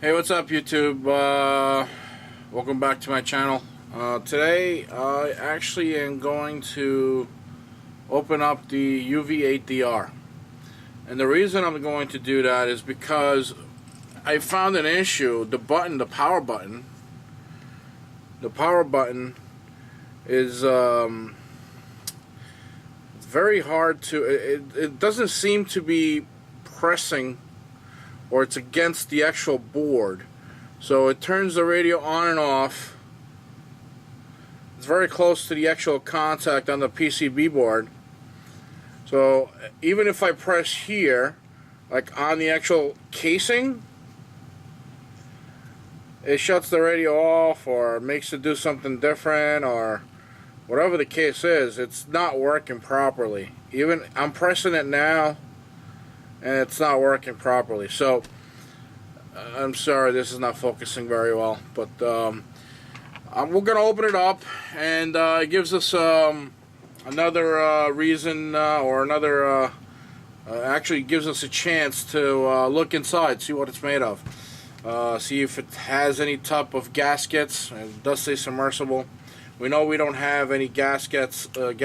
Hey, what's up, YouTube? Welcome back to my channel. Today I actually am going to open up the UV8DR, and the reason I'm going to do that is because I found an issue. The power button is it's very hard to. It doesn't seem to be pressing, or it's against the actual board. So it turns the radio on and off. It's very close to the actual contact on the PCB board. So even if I press here, like on the actual casing, it shuts the radio off or makes it do something different, or whatever the case is, it's not working properly. Even I'm pressing it now and it's not working properly. So I'm sorry, this is not focusing very well, but we're gonna open it up, and it gives us another reason, or another actually gives us a chance to look inside, see what it's made of, see if it has any type of gaskets. It does say submersible. We know we don't have any gaskets on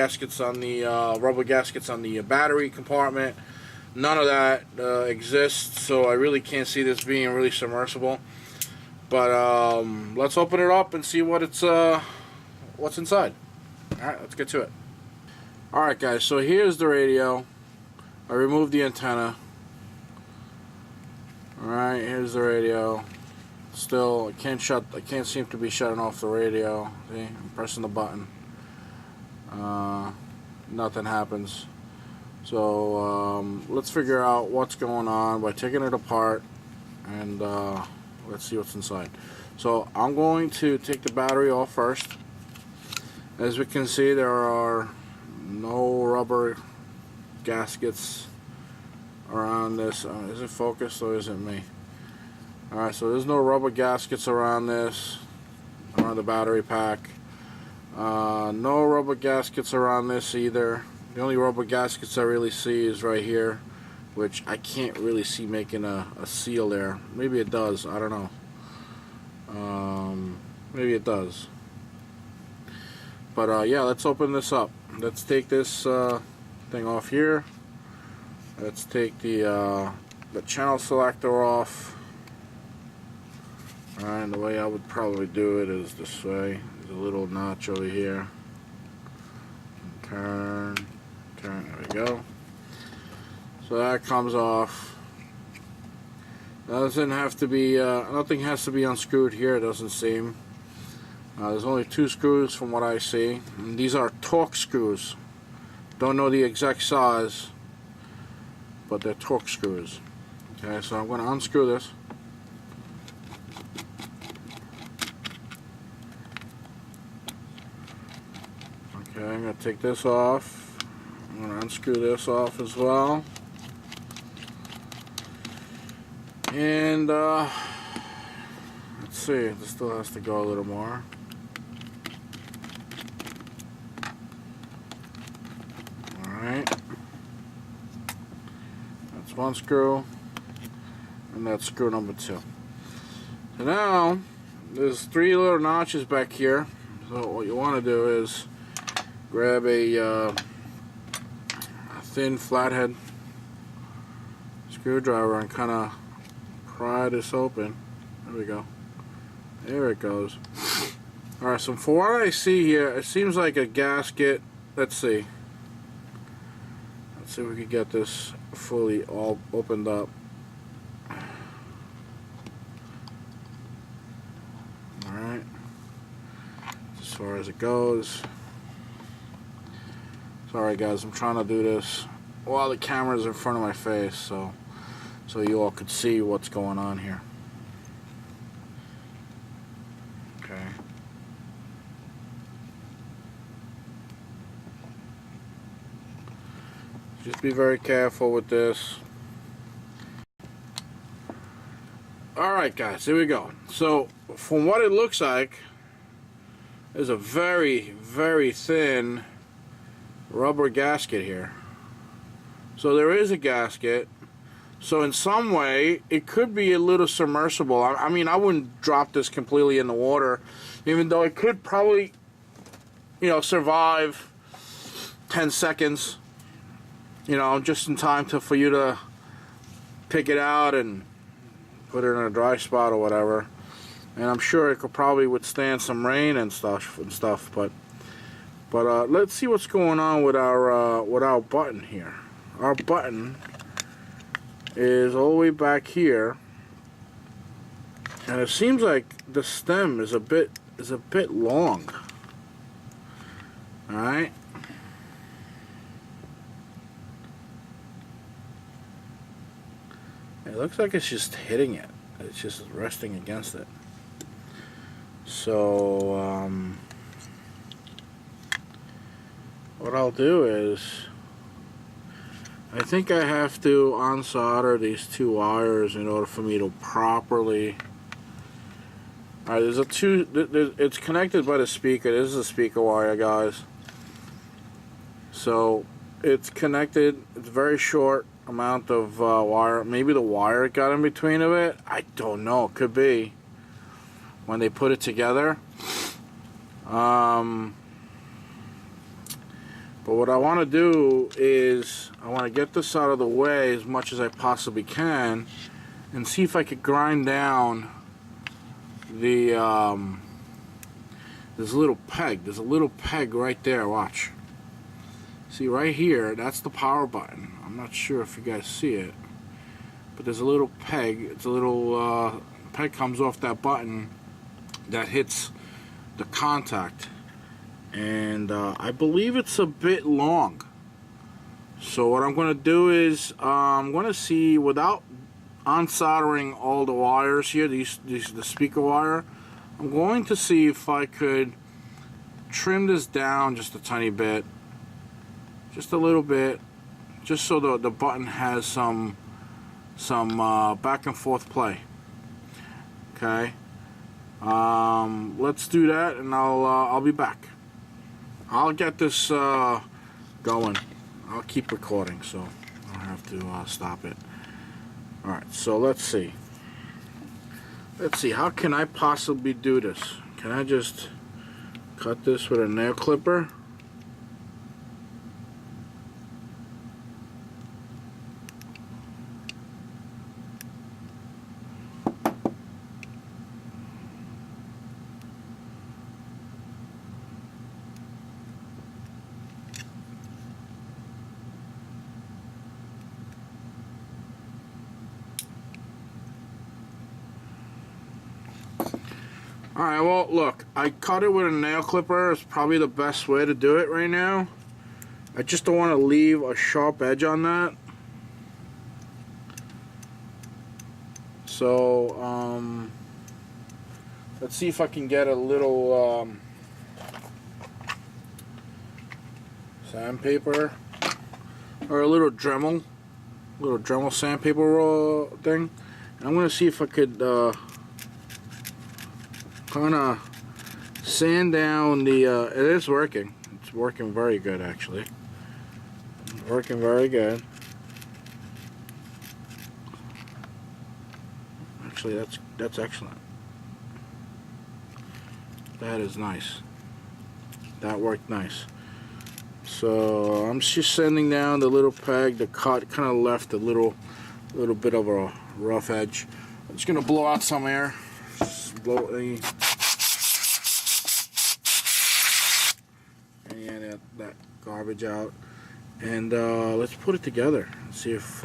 the rubber gaskets on the battery compartment. None of that exists, so I really can't see this being really submersible. But let's open it up and see what's inside. Alright, let's get to it. Alright guys, so here's the radio. I removed the antenna. Alright, here's the radio. Still, I can't seem to be shutting off the radio. See, I'm pressing the button. Nothing happens. So let's figure out what's going on by taking it apart, and let's see what's inside. So I'm going to take the battery off first. As we can see, there are no rubber gaskets around this. Is it focused or is it me? Alright, so there's no rubber gaskets around this, around the battery pack. No rubber gaskets around this either. The only rubber gaskets I really see is right here, which I can't really see making a seal there. Maybe it does, I don't know. Maybe it does. But yeah, let's open this up. Let's take this thing off here. Let's take the channel selector off. Alright, and the way I would probably do it is this way. There's a little notch over here. Turn, there we go. So that comes off. Doesn't have to be, nothing has to be unscrewed here, it doesn't seem. There's only 2 screws from what I see. And these are Torx screws. Don't know the exact size, but they're Torx screws. Okay, so I'm going to unscrew this. Okay, I'm going to take this off. I'm going to unscrew this off as well. And let's see, this still has to go a little more. Alright. That's one screw. And that's screw number 2. So now, there's 3 little notches back here. So what you want to do is grab a thin flathead screwdriver and kind of pry this open. There we go. There it goes. Alright, so for what I see here, it seems like a gasket. Let's see. Let's see if we can get this fully all opened up. Alright. As far as it goes. Sorry guys, I'm trying to do this while the camera's in front of my face, so you all could see what's going on here. Okay. Just be very careful with this. Alright guys, here we go. So from what it looks like, there's a very, very thin rubber gasket here. So there is a gasket. So in some way, it could be a little submersible. I mean, I wouldn't drop this completely in the water, even though it could probably, you know, survive 10 seconds, you know, just in time for you to pick it out and put it in a dry spot or whatever. And I'm sure it could probably withstand some rain and stuff. But let's see what's going on with our button here. Our button is all the way back here, and it seems like the stem is a bit long. All right. It looks like it's just hitting it. It's just resting against it. So what I'll do is, I think I have to unsolder these two wires in order for me to properly. Alright, it's connected by the speaker. This is a speaker wire, guys. So it's connected. It's a very short amount of wire. Maybe the wire got in between of it. I don't know. It could be when they put it together. But what I want to do is I want to get this out of the way as much as I possibly can and see if I could grind down the this little peg. There's a little peg right there. Watch. See right here, that's the power button. I'm not sure if you guys see it, but there's a little peg. It's a little peg comes off that button that hits the contact. And I believe it's a bit long. So what I'm going to do is I'm going to see, without unsoldering all the wires here, the speaker wire, I'm going to see if I could trim this down just a tiny bit, just a little bit, just so the button has some back and forth play. Okay. Let's do that, and I'll be back. I'll get this going. I'll keep recording, so I don't have to stop it. Alright, so let's see. Let's see, how can I possibly do this? Can I just cut this with a nail clipper? Alright, well, look, I cut it with a nail clipper. It's probably the best way to do it right now. I just don't want to leave a sharp edge on that. So, let's see if I can get a little sandpaper, or a little Dremel sandpaper roll thing. And I'm going to see if I could kind of sand down the it is working. It's working very good, actually. It's working very good. Actually, that's excellent. That is nice. That worked nice. So I'm just sanding down the little peg. The cut kind of left a little bit of a rough edge. I'm just gonna blow out some air. Just blow any of that garbage out, and let's put it together and see if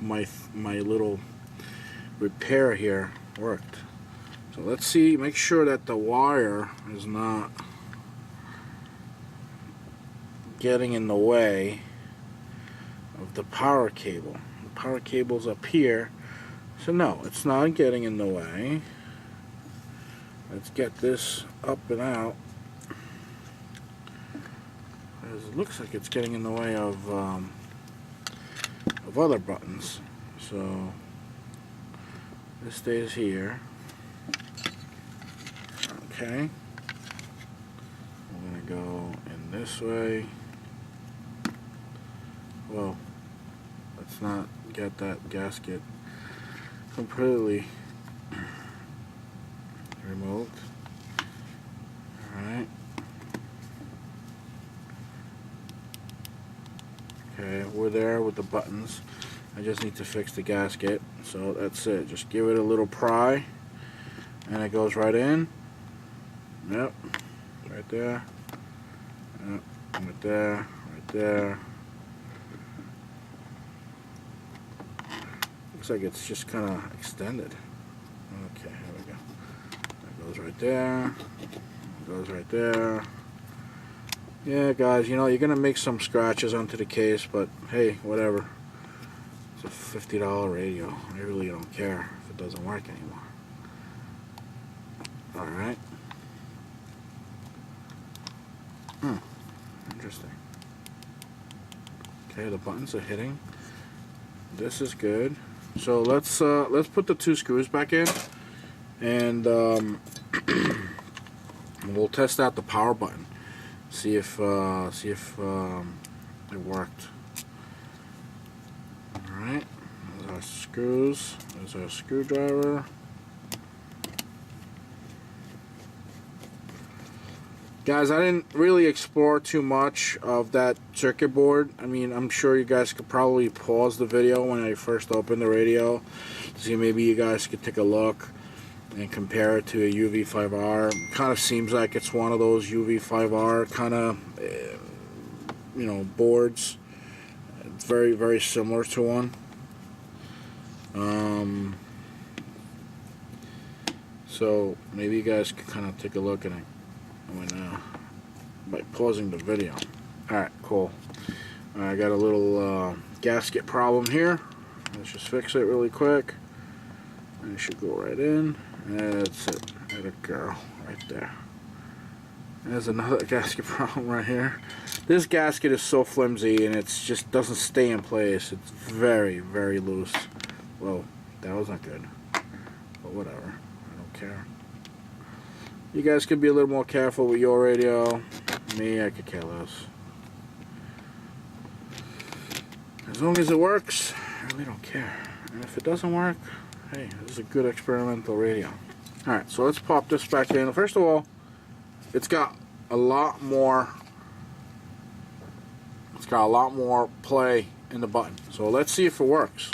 my little repair here worked. So let's see, make sure that the wire is not getting in the way of the power cable. The power cable's up here, so no, it's not getting in the way. Let's get this up and out. It looks like it's getting in the way of other buttons. So this stays here. Okay. I'm gonna go in this way. Well, let's not get that gasket completely removed. Alright. Okay, we're there with the buttons. I just need to fix the gasket. So that's it. Just give it a little pry and it goes right in. Yep. Right there. Yep. Right there. Right there. Looks like it's just kind of extended. Okay, here we go. That goes right there. Goes right there. Yeah, guys, you know, you're gonna make some scratches onto the case, but hey, whatever. It's a $50 radio. I really don't care if it doesn't work anymore. Alright. Interesting. Okay, the buttons are hitting. This is good. So let's put the 2 screws back in, and we'll test out the power button. See if it worked. Alright, there's our screws, there's our screwdriver. Guys, I didn't really explore too much of that circuit board. I mean, I'm sure you guys could probably pause the video when I first opened the radio. See, maybe you guys could take a look and compare it to a UV8DR. Kind of seems like it's one of those UV8DR kind of, you know, boards. It's very, very similar to one. So maybe you guys could kind of take a look at it by pausing the video. Alright, cool. I got a little gasket problem here. Let's just fix it really quick. And it should go right in. That's it. There we go. Right there. There's another gasket problem right here. This gasket is so flimsy and it just doesn't stay in place. It's very, very loose. Well, that was not good. But whatever. I don't care. You guys could be a little more careful with your radio. Me, I could care less. As long as it works, I really don't care. And if it doesn't work, hey, this is a good experimental radio. Alright, so let's pop this back in. First of all, it's got a lot more play in the button. So let's see if it works.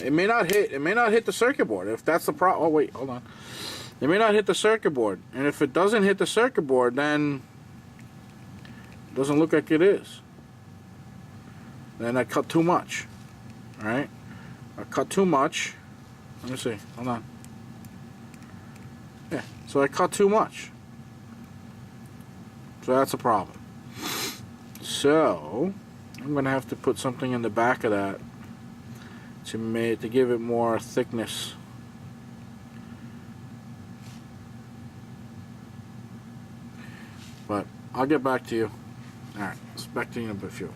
It may not hit the circuit board. If that's the problem. Oh wait, hold on. It may not hit the circuit board. And if it doesn't hit the circuit board, then it doesn't look like it is. Then I cut too much. Alright? I cut too much. Let me see. Hold on. Yeah. So I cut too much. So that's a problem. So I'm gonna have to put something in the back of that to give it more thickness. But I'll get back to you. Alright, expecting a few.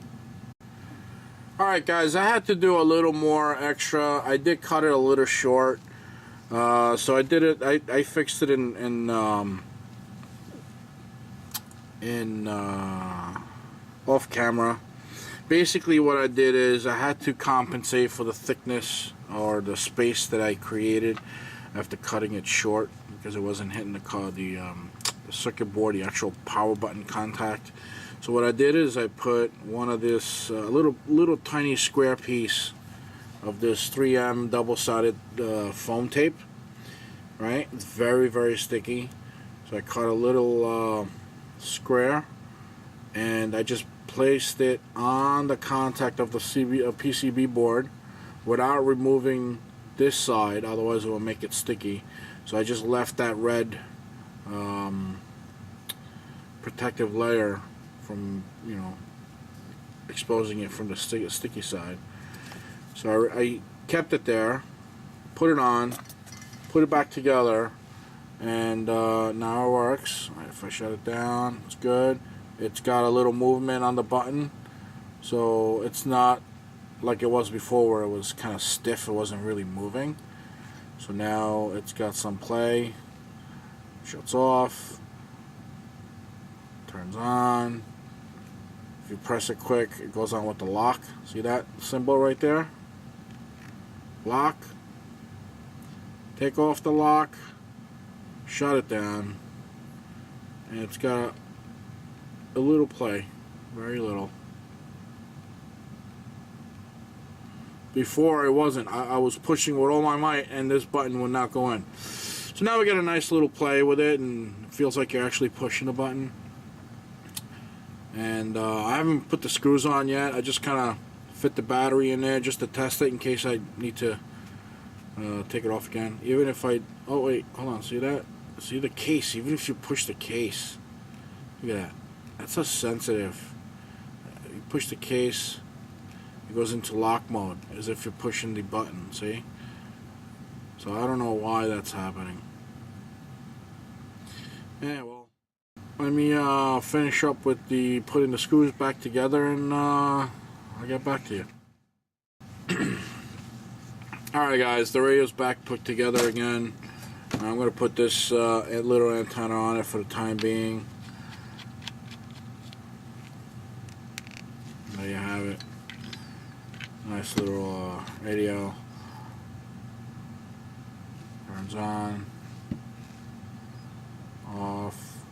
Alright guys, I had to do a little more extra. I did cut it a little short. So I did it, I fixed it in off camera. Basically what I did is I had to compensate for the thickness or the space that I created after cutting it short because it wasn't hitting the circuit board, the actual power button contact. So what I did is I put one of this little tiny square piece of this 3M double-sided foam tape. Right, it's very, very sticky. So I cut a little square and I just placed it on the contact of the PCB board without removing this side, otherwise it will make it sticky. So I just left that red protective layer from, you know, exposing it from the sticky side. So I kept it there, put it on, put it back together, and now it works. If I shut it down, it's good. It's got a little movement on the button, so it's not like it was before where it was kind of stiff, it wasn't really moving. So now it's got some play. Shuts off, turns on. If you press it quick, it goes on with the lock. See that symbol right there? lock, take off the lock, shut it down, and it's got a little play, very little. Before it wasn't. I was pushing with all my might and this button would not go in. So now we got a nice little play with it, and it feels like you're actually pushing the button. And I haven't put the screws on yet. I just kind of fit the battery in there just to test it in case I need to take it off again. Even if I... Oh wait, hold on, see that? See the case, even if you push the case. Look at that. That's so sensitive. You push the case, it goes into lock mode as if you're pushing the button, see? So I don't know why that's happening. Yeah, well, let me finish up with the putting the screws back together, and I'll get back to you. Alright guys, the radio's back put together again. I'm going to put this little antenna on it for the time being. There you have it. Nice little radio. Turns on, off,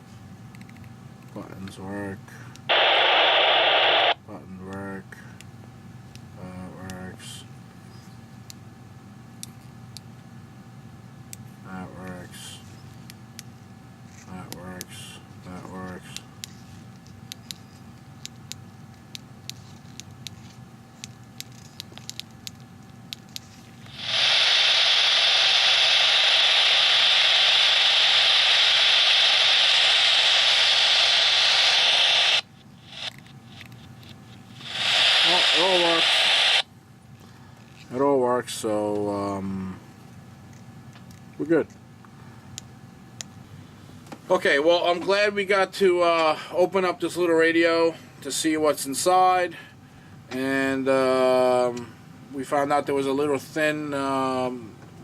buttons work, buttons work, that works, that works, that works, that works. It all works. It all works, so we're good. Okay, well, I'm glad we got to open up this little radio to see what's inside, and we found out there was a little thin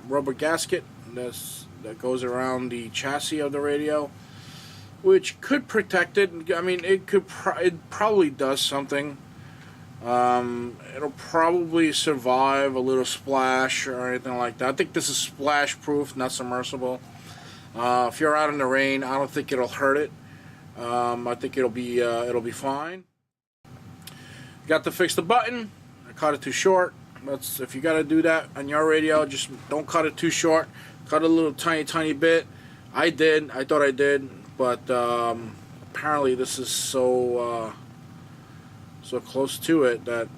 rubber gasket that goes around the chassis of the radio, which could protect it. I mean, it probably does something. It'll probably survive a little splash or anything like that. I think this is splash proof, not submersible. If you're out in the rain, I don't think it'll hurt it. I think it'll be fine. Got to fix the button. I cut it too short. If you got to do that on your radio, just don't cut it too short. Cut a little tiny bit. I did. I thought I did, but apparently this is so close to it that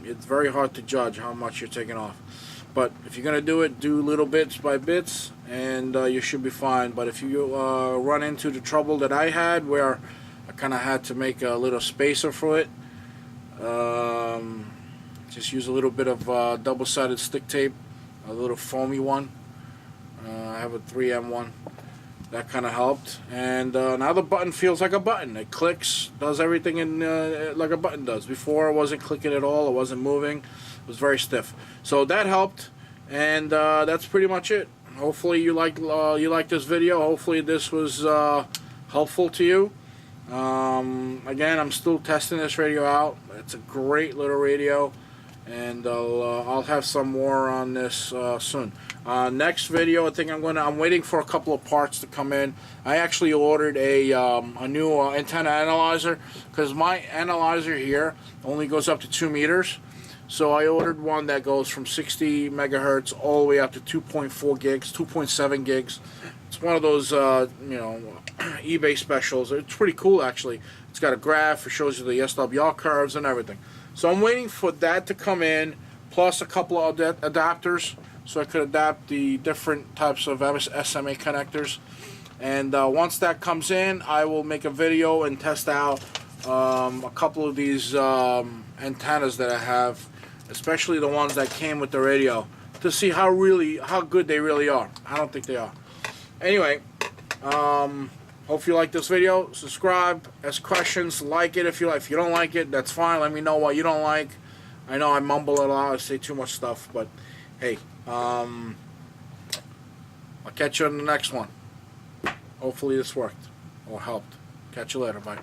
it's very hard to judge how much you're taking off. But if you're gonna do it, do little bits by bits, and you should be fine. But if you run into the trouble that I had, where I kind of had to make a little spacer for it, just use a little bit of double-sided stick tape, a little foamy one. I have a 3M one. That kind of helped, and now the button feels like a button. It clicks, does everything in like a button does. Before it wasn't clicking at all, it wasn't moving, it was very stiff. So that helped, and that's pretty much it. Hopefully you like this video. Hopefully this was helpful to you. Again, I'm still testing this radio out. It's a great little radio, and I'll have some more on this soon. Next video, I think I'm waiting for a couple of parts to come in. I actually ordered a new antenna analyzer, because my analyzer here only goes up to 2 meters. So I ordered one that goes from 60 megahertz all the way up to 2.4 gigs, 2.7 gigs. It's one of those eBay specials. It's pretty cool, actually. It's got a graph. It shows you the SWR curves and everything. So I'm waiting for that to come in, plus a couple of adapters, so I could adapt the different types of SMA connectors. And once that comes in, I will make a video and test out a couple of these antennas that I have, especially the ones that came with the radio, to see how good they really are. I don't think they are. Anyway, hope you like this video. Subscribe, ask questions, like it if you like. If you don't like it, that's fine. Let me know what you don't like. I know I mumble a lot, I say too much stuff, but hey, I'll catch you on the next one. Hopefully this worked or helped. Catch you later. Bye.